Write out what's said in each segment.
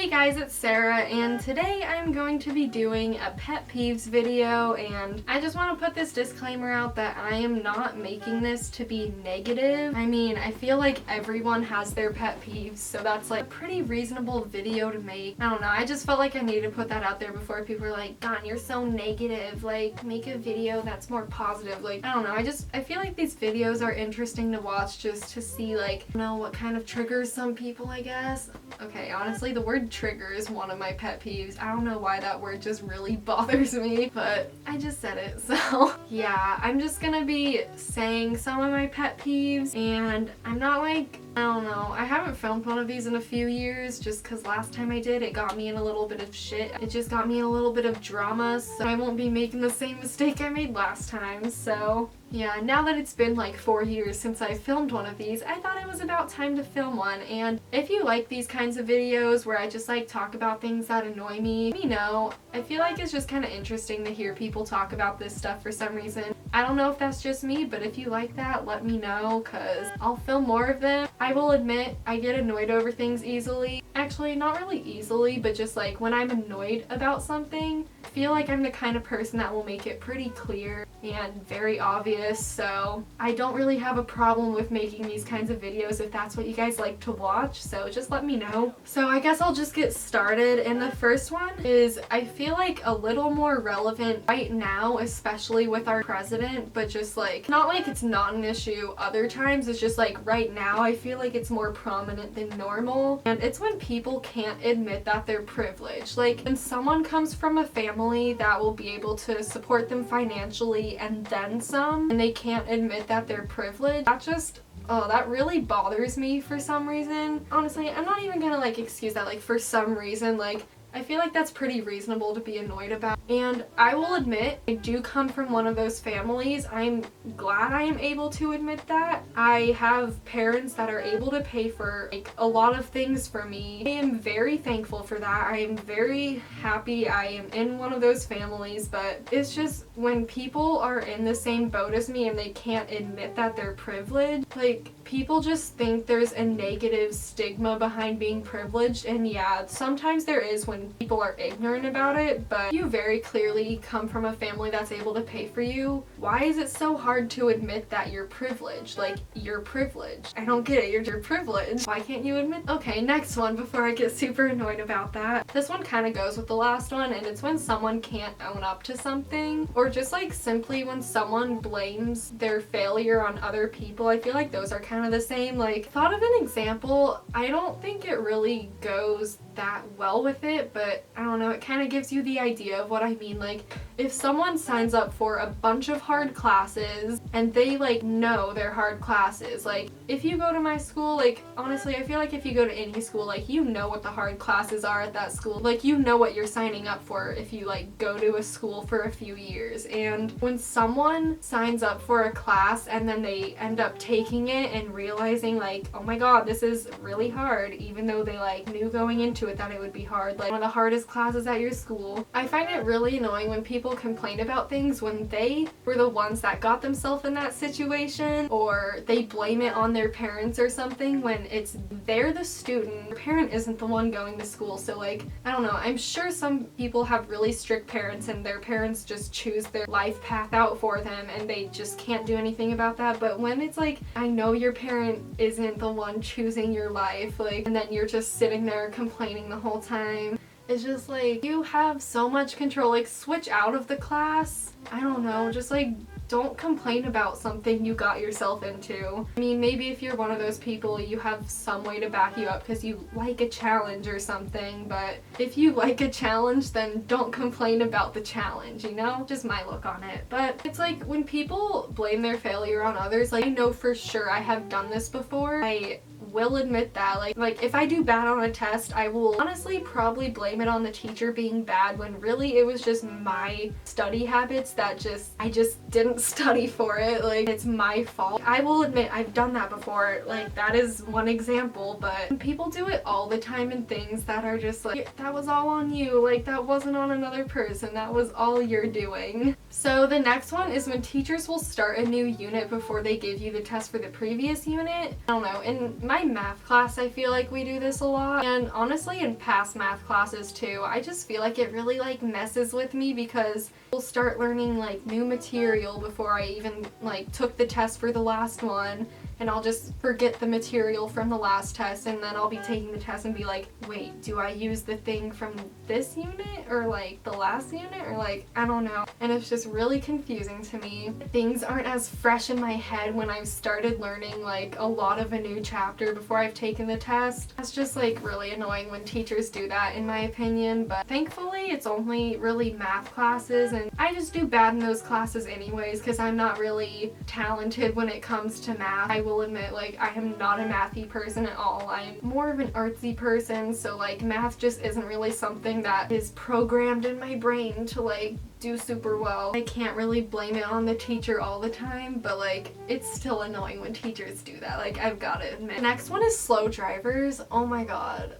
Hey guys, it's Sarah, and today I'm going to be doing a pet peeves video, and I just want to put this disclaimer out that I am not making this to be negative. I mean, I feel like everyone has their pet peeves, so that's like a pretty reasonable video to make. I don't know, I just felt like I needed to put that out there before people were like, "Dawn, you're so negative, like make a video that's more positive." Like, I don't know, I feel like these videos are interesting to watch just to see, like, you know, what kind of triggers some people, I guess. Okay, honestly, the word trigger is one of my pet peeves. I don't know why that word just really bothers me, but I just said it, so yeah, I'm just gonna be saying some of my pet peeves, and I'm not like, I don't know, I haven't filmed one of these in a few years just because last time I did, it got me in a little bit of shit. It just got me in a little bit of drama, so I won't be making the same mistake I made last time, so yeah, now that it's been like 4 years since I filmed one of these, I thought it was about time to film one. And if you like these kinds of videos where I just like talk about things that annoy me, let me know. I feel like it's just kind of interesting to hear people talk about this stuff for some reason. I don't know if that's just me, but if you like that, let me know, because I'll film more of them. I will admit, I get annoyed over things easily. Actually, not really easily, but just like when I'm annoyed about something, I feel like I'm the kind of person that will make it pretty clear and very obvious, so I don't really have a problem with making these kinds of videos if that's what you guys like to watch, so just let me know. So I guess I'll just get started, and the first one is, I feel like a little more relevant right now, especially with our president, but just like, not like it's not an issue other times, it's just like right now I feel like it's more prominent than normal, and it's when people can't admit that they're privileged. Like, when someone comes from a family that will be able to support them financially and then some, and they can't admit that they're privileged, that just, oh, that really bothers me for some reason. Honestly, I'm not even gonna like excuse that, like for some reason, like I feel like that's pretty reasonable to be annoyed about. And I will admit, I do come from one of those families. I'm glad I am able to admit that. I have parents that are able to pay for like a lot of things for me. I am very thankful for that. I am very happy I am in one of those families, but it's just when people are in the same boat as me and they can't admit that they're privileged, like people just think there's a negative stigma behind being privileged, and yeah, sometimes there is when people are ignorant about it, but you very clearly come from a family that's able to pay for you. Why is it so hard to admit that you're privileged? Like, you're privileged. I don't get it, you're privileged. Why can't you admit? Okay, next one before I get super annoyed about that. This one kind of goes with the last one, and it's when someone can't own up to something, or just like simply when someone blames their failure on other people. I feel like those are kind of the same. Like, thought of an example, I don't think it really goes that well with it, but I don't know, it kind of gives you the idea of what I mean. Like, if someone signs up for a bunch of hard classes and they like know they're hard classes, like if you go to my school, like honestly I feel like if you go to any school, like you know what the hard classes are at that school, like you know what you're signing up for if you like go to a school for a few years. And when someone signs up for a class and then they end up taking it and realizing like, oh my god, this is really hard, even though they like knew going into it that it would be hard, like one of the hardest classes at your school. I find it really annoying when people complain about things when they were the ones that got themselves in that situation, or they blame it on their parents or something when it's they're the student. Their parent isn't the one going to school. So like, I don't know, I'm sure some people have really strict parents and their parents just choose their life path out for them and they just can't do anything about that. But when it's like, I know your parent isn't the one choosing your life, like, and then you're just sitting there complaining the whole time. It's just like, you have so much control. Like, switch out of the class. I don't know, just like don't complain about something you got yourself into. I mean, maybe if you're one of those people, you have some way to back you up because you like a challenge or something, but if you like a challenge, then don't complain about the challenge, you know? Just my look on it. But it's like when people blame their failure on others, like I know for sure I have done this before. I will admit that, like if I do bad on a test, I will honestly probably blame it on the teacher being bad, when really it was just my study habits that I just didn't study for it. Like, it's my fault. I will admit I've done that before. Like, that is one example, but people do it all the time in things that are just like, that was all on you. Like, that wasn't on another person. That was all you're doing. So the next one is when teachers will start a new unit before they give you the test for the previous unit. I don't know, in my my math class, I feel like we do this a lot, and honestly in past math classes too. I just feel like it really like messes with me because we'll start learning like new material before I even like took the test for the last one, and I'll just forget the material from the last test, and then I'll be taking the test and be like, wait, do I use the thing from this unit or like the last unit, or like I don't know. And it's just really confusing to me. Things aren't as fresh in my head when I've started learning like a lot of a new chapter before I've taken the test. That's just like really annoying when teachers do that, in my opinion, but thankfully it's only really math classes, and I just do bad in those classes anyways because I'm not really talented when it comes to math. I will admit, like, I am not a mathy person at all. I'm more of an artsy person, so like math just isn't really something that is programmed in my brain to like do super well. I can't really blame it on the teacher all the time, but like it's still annoying when teachers do that, like I've got to admit. The next one is slow drivers. Oh my god.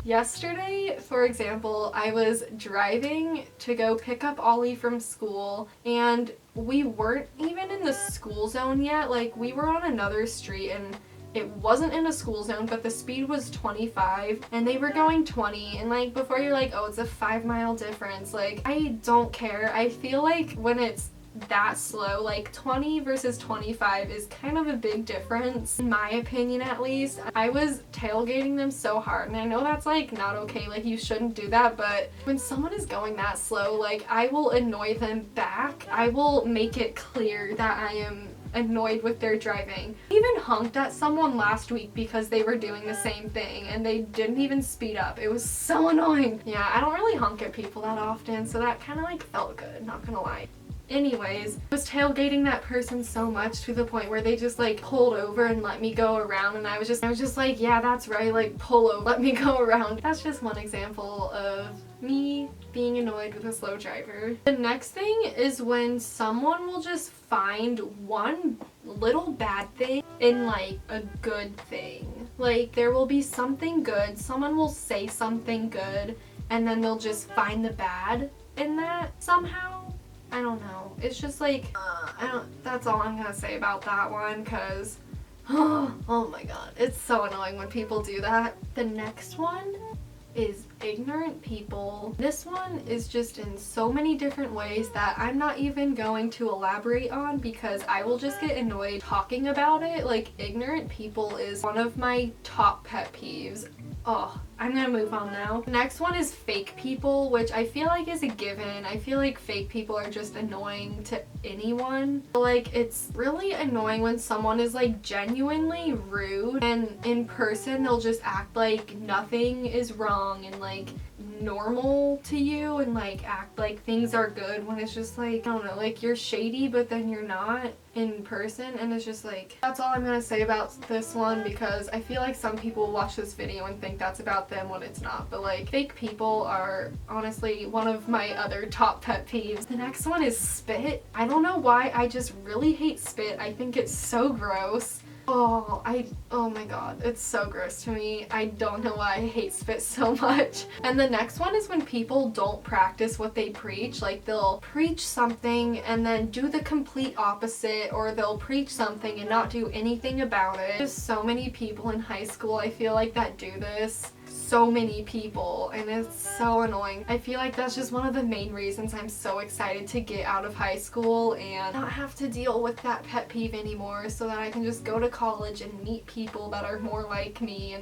Yesterday, for example, I was driving to go pick up Ollie from school, and we weren't even in the school zone yet. Like we were on another street and it wasn't in a school zone, but the speed was 25 and they were going 20, and like before you're like, oh, it's a 5-mile difference. Like I don't care. I feel like when it's that slow, like 20 versus 25 is kind of a big difference, in my opinion at least. I was tailgating them so hard, and I know that's like not okay, like you shouldn't do that, but when someone is going that slow, like I will annoy them back. I will make it clear that I am annoyed with their driving. I even honked at someone last week because they were doing the same thing and they didn't even speed up. It was so annoying. Yeah, I don't really honk at people that often, so that kind of like felt good, not gonna lie. Anyways, I was tailgating that person so much to the point where they just like pulled over and let me go around, and I was just like, yeah, that's right, like pull over, let me go around. That's just one example of me being annoyed with a slow driver. The next thing is when someone will just find one little bad thing in like a good thing. Like there will be something good, someone will say something good, and then they'll just find the bad in that somehow. I don't know. It's just like, that's all I'm gonna say about that one, because, oh my god, it's so annoying when people do that. The next one is ignorant people. This one is just in so many different ways that I'm not even going to elaborate on because I will just get annoyed talking about it. Like, ignorant people is one of my top pet peeves. Oh, I'm gonna move on now. The next one is fake people, which I feel like is a given. I feel like fake people are just annoying to anyone. Like, it's really annoying when someone is like genuinely rude and in person they'll just act like nothing is wrong and like normal to you and like act like things are good when it's just like, I don't know, like you're shady but then you're not in person, and it's just like, that's all I'm gonna say about this one because I feel like some people watch this video and think that's about them when it's not. But like, fake people are honestly one of my other top pet peeves. The next one is spit. I don't know why, I just really hate spit. I think it's so gross. Oh my god, it's so gross to me. I don't know why I hate spit so much. And the next one is when people don't practice what they preach. Like, they'll preach something and then do the complete opposite, or they'll preach something and not do anything about it. There's so many people in high school, I feel like, that do this. So many people, and it's so annoying. I feel like that's just one of the main reasons I'm so excited to get out of high school and not have to deal with that pet peeve anymore, so that I can just go to college and meet people that are more like me.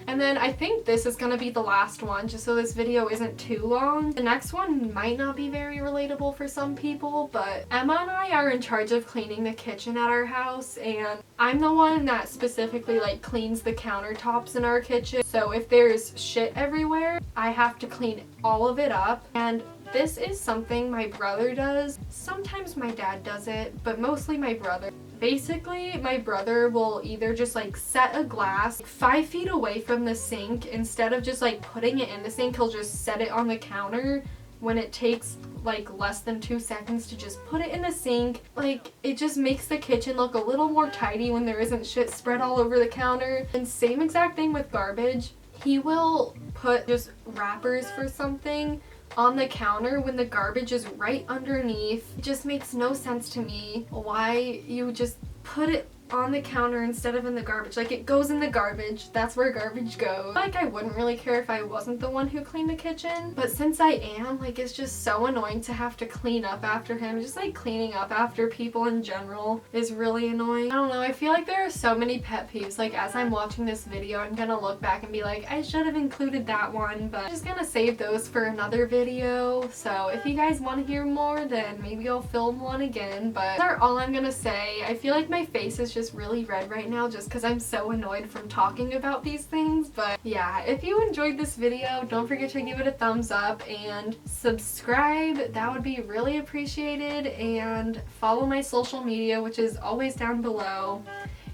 And then I think this is gonna be the last one, just so this video isn't too long. The next one might not be very relatable for some people, but Emma and I are in charge of cleaning the kitchen at our house, and I'm the one that specifically like cleans the countertops in our kitchen. So if there's shit everywhere, I have to clean all of it up. And this is something my brother does. Sometimes my dad does it, but mostly my brother. Basically, my brother will either just like set a glass 5 feet away from the sink. Instead of just like putting it in the sink, he'll just set it on the counter when it takes like less than 2 seconds to just put it in the sink. Like, it just makes the kitchen look a little more tidy when there isn't shit spread all over the counter. And same exact thing with garbage. He will put just wrappers for something on the counter when the garbage is right underneath. It just makes no sense to me why you just put it on the counter instead of in the garbage. Like, it goes in the garbage. That's where garbage goes. Like, I wouldn't really care if I wasn't the one who cleaned the kitchen, but since I am, like, it's just so annoying to have to clean up after him. Just like cleaning up after people in general is really annoying. I don't know, I feel like there are so many pet peeves. Like, as I'm watching this video, I'm gonna look back and be like, I should have included that one, but I'm just gonna save those for another video. So if you guys want to hear more, then maybe I'll film one again, but that's all I'm gonna say. I feel like my face is just really red right now just because I'm so annoyed from talking about these things. But yeah, if you enjoyed this video, don't forget to give it a thumbs up and subscribe. That would be really appreciated, and follow my social media, which is always down below.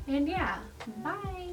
And yeah, bye!